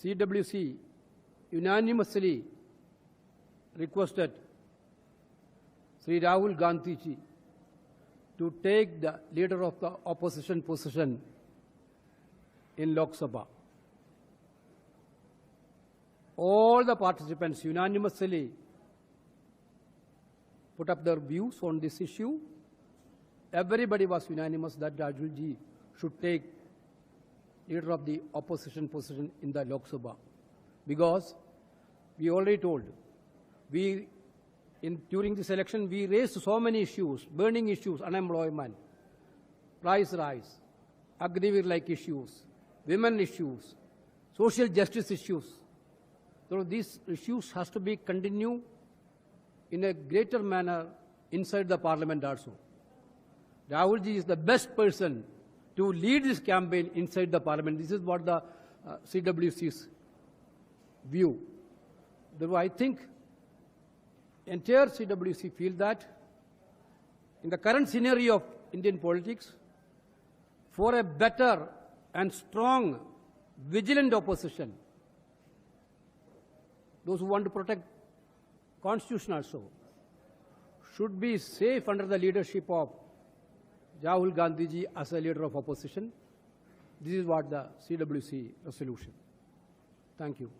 CWC unanimously requested Sri Rahul Gandhi ji to take the leader of the opposition position in Lok Sabha. All the participants unanimously put up their views on this issue. Everybody was unanimous that Rahul ji should take leader of the opposition position in the Lok Sabha. Because we already told, during this election we raised so many issues, burning issues, unemployment, price rise, Agniveer-like issues, women issues, social justice issues. So these issues has to be continued in a greater manner inside the parliament also. Rahul ji is the best person to lead this campaign inside the parliament. This is what the CWC's view. Therefore, I think entire CWC feel that in the current scenario of Indian politics, for a better and strong, vigilant opposition, those who want to protect Constitution also, should be safe under the leadership of Rahul Gandhi ji as a leader of opposition. This is what the CWC resolution. Thank you.